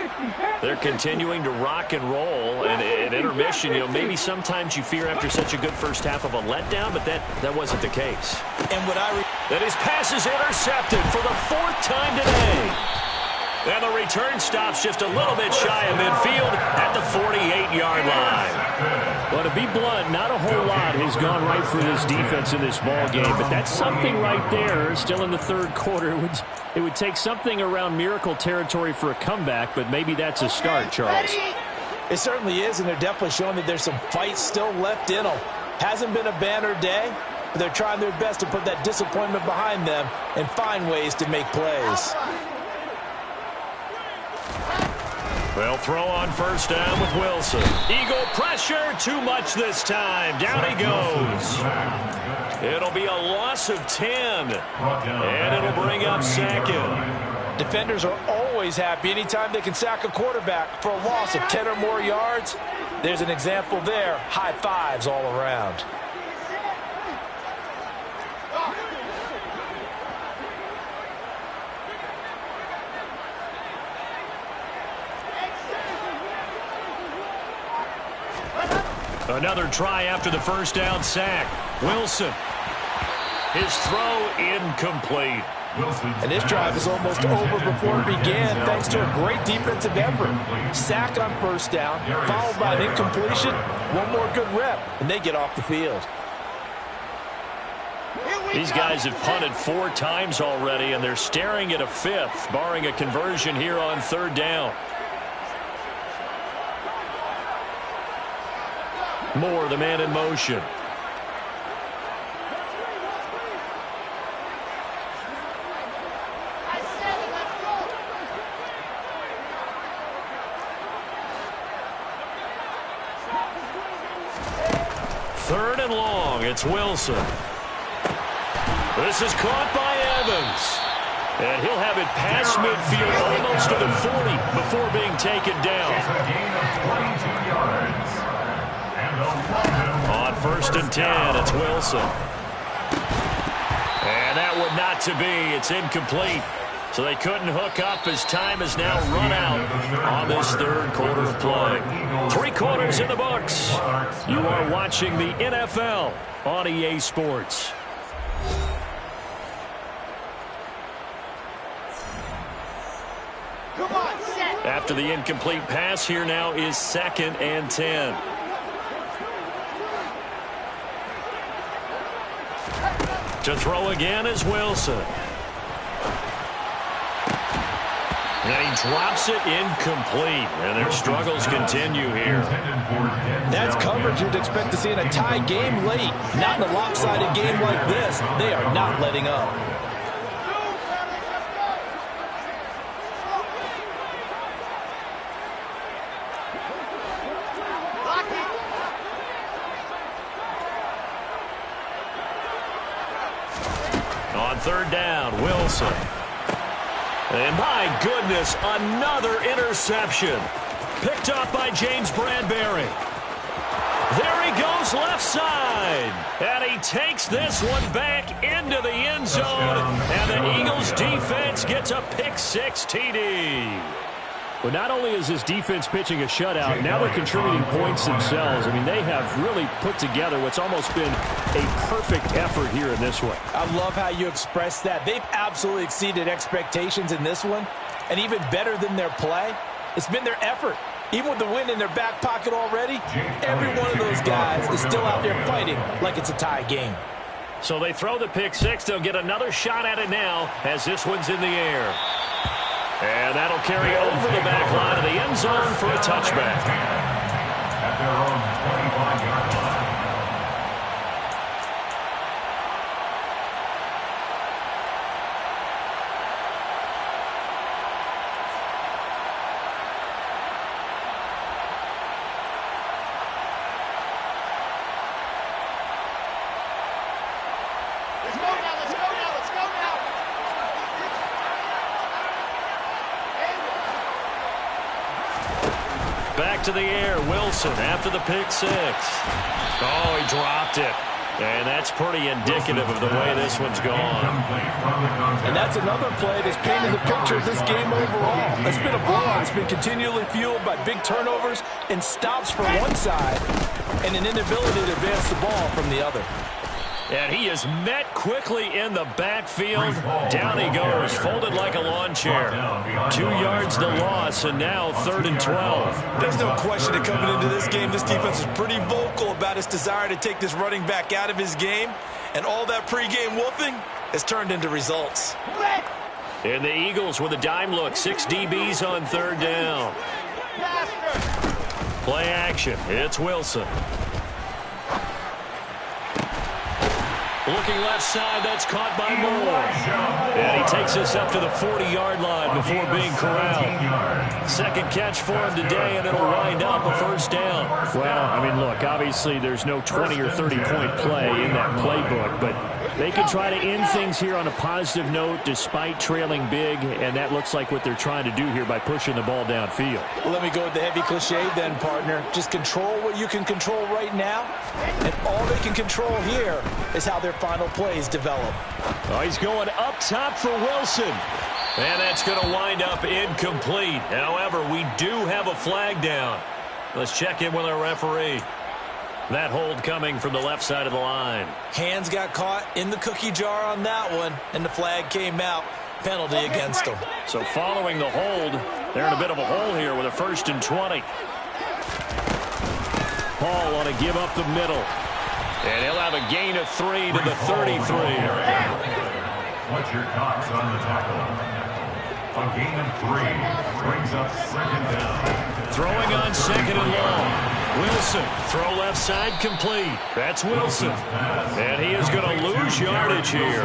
They're continuing to rock and roll, and at intermission, you know, maybe sometimes you fear after such a good first half of a letdown, but that wasn't the case. And that his pass is intercepted for the 4th time today. And the return stops just a little bit shy of midfield at the 48-yard line. Well, to be blunt, not a whole lot has gone right for this defense in this ball game, but that's something right there. Still in the 3rd quarter, it would take something around miracle territory for a comeback, but maybe that's a start, Charles. It certainly is, and they're definitely showing that there's some fight still left in them. Hasn't been a banner day, but they're trying their best to put that disappointment behind them and find ways to make plays. They'll throw on 1st down with Wilson. Eagle pressure, too much this time. Down he goes. It'll be a loss of 10, and it'll bring up 2nd. Defenders are always happy anytime they can sack a quarterback for a loss of 10 or more yards. There's an example there. High fives all around. Another try after the first down sack. Wilson. His throw incomplete. And this drive is almost over before it began thanks to a great defensive effort. Sack on first down, followed by an incompletion. One more good rep, and they get off the field. These guys have punted 4 times already, and they're staring at a 5th, barring a conversion here on 3rd down. Moore, the man in motion. Third and long, it's Wilson. This is caught by Evans. And he'll have it past midfield almost to the 40 before being taken down. On 1st and 10, it's Wilson. And that one not to be. It's incomplete. So they couldn't hook up as time has now run out on this 3rd quarter of play. 3 quarters in the books. You are watching the NFL on EA Sports. After the incomplete pass, here now is 2nd and 10. To throw again is Wilson. And he drops it incomplete. And their struggles continue here. That's coverage you'd expect to see in a tie game late. Not in a lopsided game like this. They are not letting up. On 3rd down, Wilson. And my goodness, another interception. Picked up by James Bradbury. There he goes left side. And he takes this one back into the end zone. And the Eagles defense gets a pick-6 TD. Well, not only is this defense pitching a shutout, now they're contributing points themselves. I mean, they have really put together what's almost been a perfect effort here in this one. I love how you express that. They've absolutely exceeded expectations in this one. And even better than their play, it's been their effort. Even with the win in their back pocket already, every one of those guys is still out there fighting like it's a tie game. So they throw the pick-6. They'll get another shot at it now as this one's in the air. And that'll carry over the back line of the end zone for a touchback. At their own 25-yard line. Back to the air, Wilson after the pick-6. Oh, he dropped it. And that's pretty indicative of the way this one's gone. And that's another play that's painted the picture of this game overall. It's been a blowout. It's been continually fueled by big turnovers and stops from one side and an inability to advance the ball from the other. And he is met quickly in the backfield. Down he goes, folded like a lawn chair. 2 yards the loss, and now 3rd and 12. There's no question that coming into this game, this defense is pretty vocal about its desire to take this running back out of his game. And all that pregame wolfing has turned into results. And the Eagles with a dime look. 6 DBs on 3rd down. Play action. It's Wilson. Looking left side, that's caught by Moore. And he takes this up to the 40-yard line before being corralled. Second catch for him today, and it'll wind up a first down. Well, I mean, look, obviously there's no 20 or 30-point play in that playbook, but they can try to end things here on a positive note despite trailing big, and that looks like what they're trying to do here by pushing the ball downfield. Well, let me go with the heavy cliche then, partner. Just control what you can control right now, and all they can control here is how their final plays develop. Oh, he's going up top for Wilson. And that's going to wind up incomplete. However, we do have a flag down. Let's check in with our referee. That hold coming from the left side of the line. Hands got caught in the cookie jar on that one, and the flag came out. Penalty against them. So following the hold, they're in a bit of a hole here with a 1st and 20. Paul on a give up the middle. And he'll have a gain of 3 to the 33. Fletcher Cox on the tackle. A gain of 3 brings up 2nd down. Throwing on 2nd and long. Wilson, throw left side complete. That's Wilson. And he is going to lose yardage here.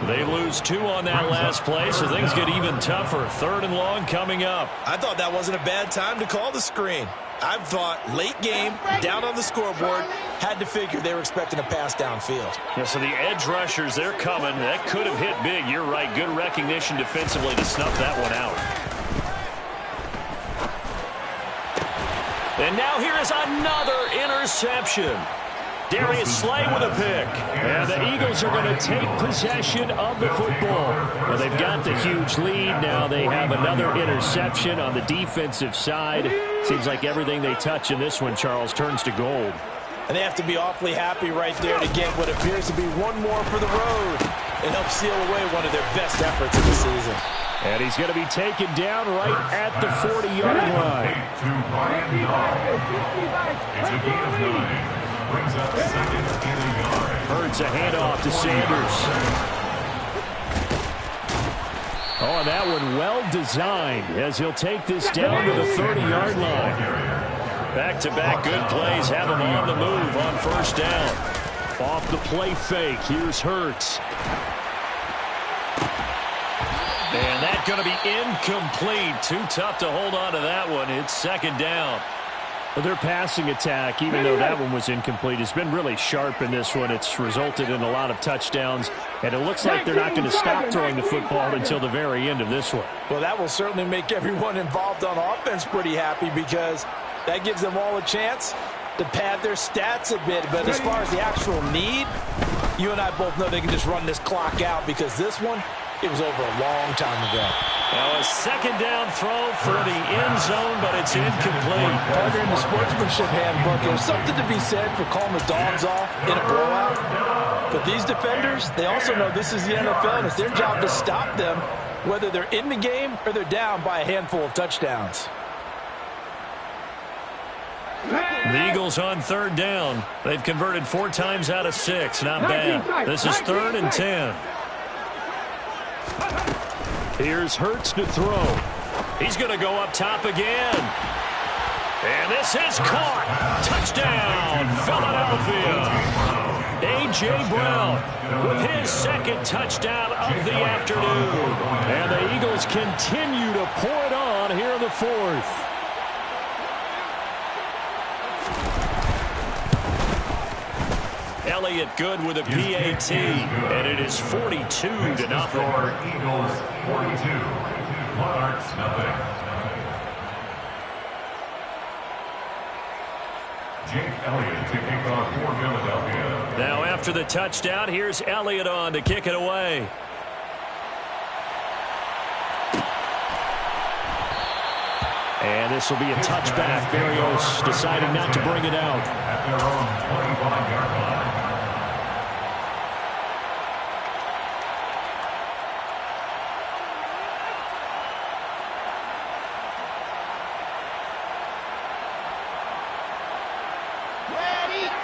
They lose 2 on that last play, so things get even tougher. 3rd and long coming up. I thought that wasn't a bad time to call the screen. I thought late game, down on the scoreboard, had to figure they were expecting a pass downfield. Yeah, so the edge rushers, they're coming. That could have hit big. You're right. Good recognition defensively to snuff that one out. And now here is another interception. Darius Slay with a pick. And the Eagles are going to take possession of the football. Well, they've got the huge lead. Now they have another interception on the defensive side. Seems like everything they touch in this one, Charles, turns to gold. And they have to be awfully happy right there to get what appears to be one more for the road. It helps seal away one of their best efforts of the season. And he's going to be taken down right at the 40-yard line. It's a gain of 9. Brings up 2nd and a yard. Hurts a handoff to Sanders. Oh, and that one well designed as he'll take this down to the 30-yard line. Back-to-back good plays have him on the move on 1st down. Off the play fake, here's Hurts. And that's going to be incomplete. Too tough to hold on to that one. It's 2nd down. Well, their passing attack, even though that one was incomplete, has been really sharp in this one. It's resulted in a lot of touchdowns, and it looks like they're not going to stop throwing the football until the very end of this one. Well, that will certainly make everyone involved on offense pretty happy because that gives them all a chance to pad their stats a bit. But as far as the actual need, you and I both know they can just run this clock out because this one, it was over a long time ago. Now a 2nd down throw for the end zone, but it's incomplete. Partner, in the sportsmanship handbook, there's something to be said for calling the dogs off in a blowout. But these defenders, they also know this is the NFL, and it's their job to stop them, whether they're in the game or they're down by a handful of touchdowns. The Eagles on 3rd down. They've converted 4 times out of 6. Not bad. This is 3rd and 10. Here's Hurts to throw. He's going to go up top again. And this is caught. Touchdown, Philadelphia. A.J. Brown with his 2nd touchdown of the afternoon. And the Eagles continue to pour it on here in the 4th. Elliott good with a PAT, and it is 42-0. Eagles 42, Monarchs nothing. Jake Elliott to kick off for Philadelphia. Now after the touchdown, here's Elliott on to kick it away. And this will be a touchback. Berrios deciding not to bring it out. At their own 25-yard line.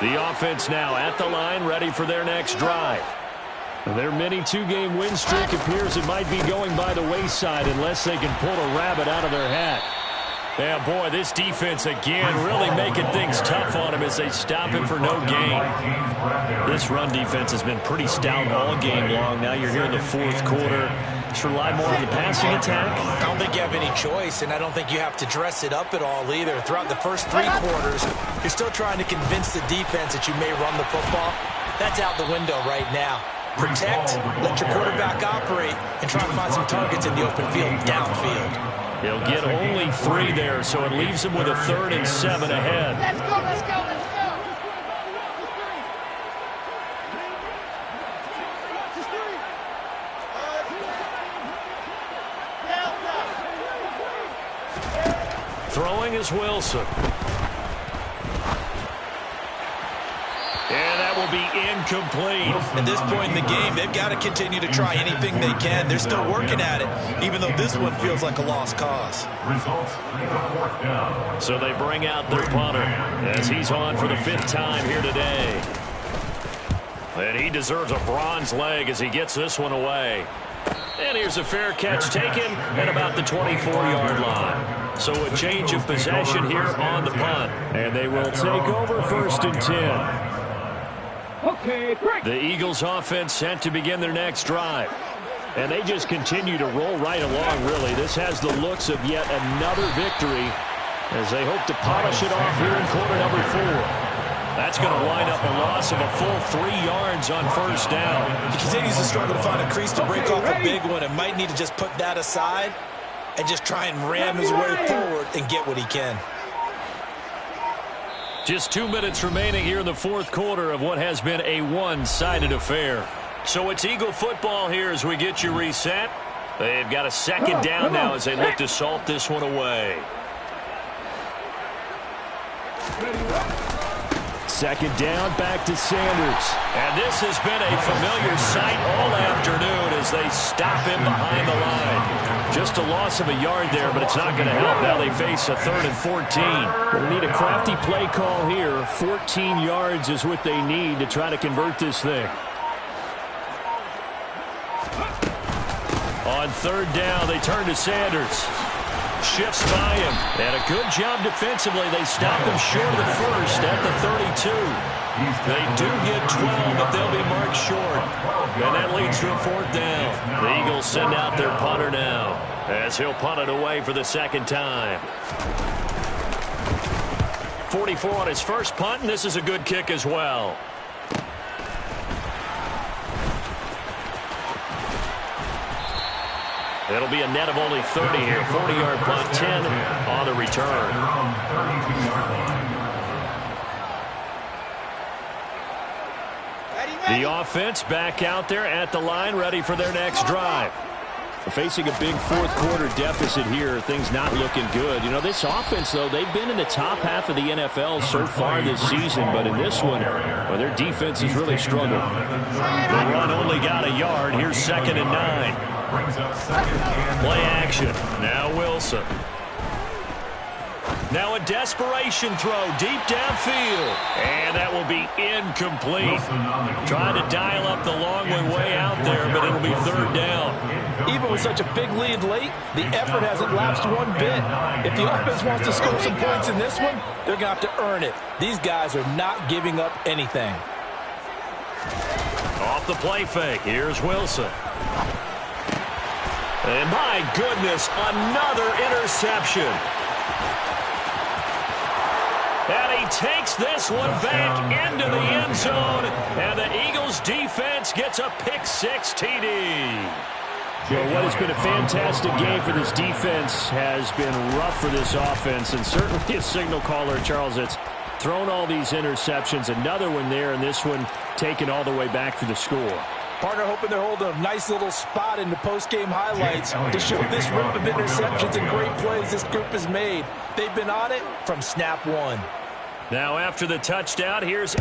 The offense now at the line, ready for their next drive. Their mini 2-game win streak appears it might be going by the wayside unless they can pull a rabbit out of their hat. Yeah, boy, this defense again really making things tough on him as they stop him for no gain. This run defense has been pretty stout all game long. Now you're here in the 4th quarter. Just rely more on the passing attack. I don't think you have any choice, and I don't think you have to dress it up at all either. Throughout the first 3 quarters, you're still trying to convince the defense that you may run the football. That's out the window right now. Protect, let your quarterback operate, and try to find some targets in the open field, downfield. They'll get only 3 there, so it leaves them with a 3rd and 7 ahead. Let's go, let's go, let's go. Throwing is Wilson. incomplete. At this point in the game, they've got to continue to try anything they can. They're still working at it, even though this one feels like a lost cause. Results in the 4th down. So they bring out their punter as he's on for the 5th time here today. And he deserves a bronze leg as he gets this one away. And here's a fair catch taken at about the 24-yard line. So a change of possession here on the punt. And they will take over 1st and 10. Okay, break. The Eagles offense set to begin their next drive. And they just continue to roll right along, really. This has the looks of yet another victory as they hope to polish it off here in quarter number 4. That's going to wind up a loss of a full 3 yards on 1st down. He continues to struggle to find a crease to break off a big one and might need to just put that aside and just try and ram his way forward and get what he can. Just 2 minutes remaining here in the 4th quarter of what has been a one-sided affair. So it's Eagle football here as we get you reset. They've got a 2nd down now as they look to salt this one away. 2nd down, back to Sanders. And this has been a familiar sight all afternoon as they stop him behind the line. Just a loss of a yard there, but it's not going to help. Now they face a 3rd and 14. Going to need a crafty play call here. 14 yards is what they need to try to convert this thing. On 3rd down, they turn to Sanders. Shifts by him. And a good job defensively. They stop him short of the 1st at the 32. They do get 12, but they'll be marked short. And that leads to a 4th down. The Eagles send out their punter now as he'll punt it away for the 2nd time. 44 on his first punt, and this is a good kick as well. It'll be a net of only 30 here. 40-yard punt, 10 on the return. The offense back out there at the line, ready for their next drive. Facing a big 4th quarter deficit here, things not looking good. You know, this offense, though, they've been in the top half of the NFL so far this season, but in this one, well, their defense has really struggled. The run only got a yard. Here's 2nd and 9. Play action. Now Wilson. Now a desperation throw deep downfield. And that will be incomplete. Trying to dial up the long one way out there, but it'll be 3rd down. Even with such a big lead late, the effort hasn't lapsed one bit. If the offense wants to score some points in this one, they're going to have to earn it. These guys are not giving up anything. Off the play fake. Here's Wilson. And my goodness, another interception. And he takes this one back into the end zone. And the Eagles defense gets a pick-6 TD. Well, what has been a fantastic game for this defense has been rough for this offense. And certainly a signal caller, Charles, that's thrown all these interceptions. Another one there, and this one taken all the way back for the score. Partner hoping they're holding a nice little spot in the post-game highlights to show this rip of interceptions and great plays this group has made. They've been on it from snap one. Now after the touchdown, here's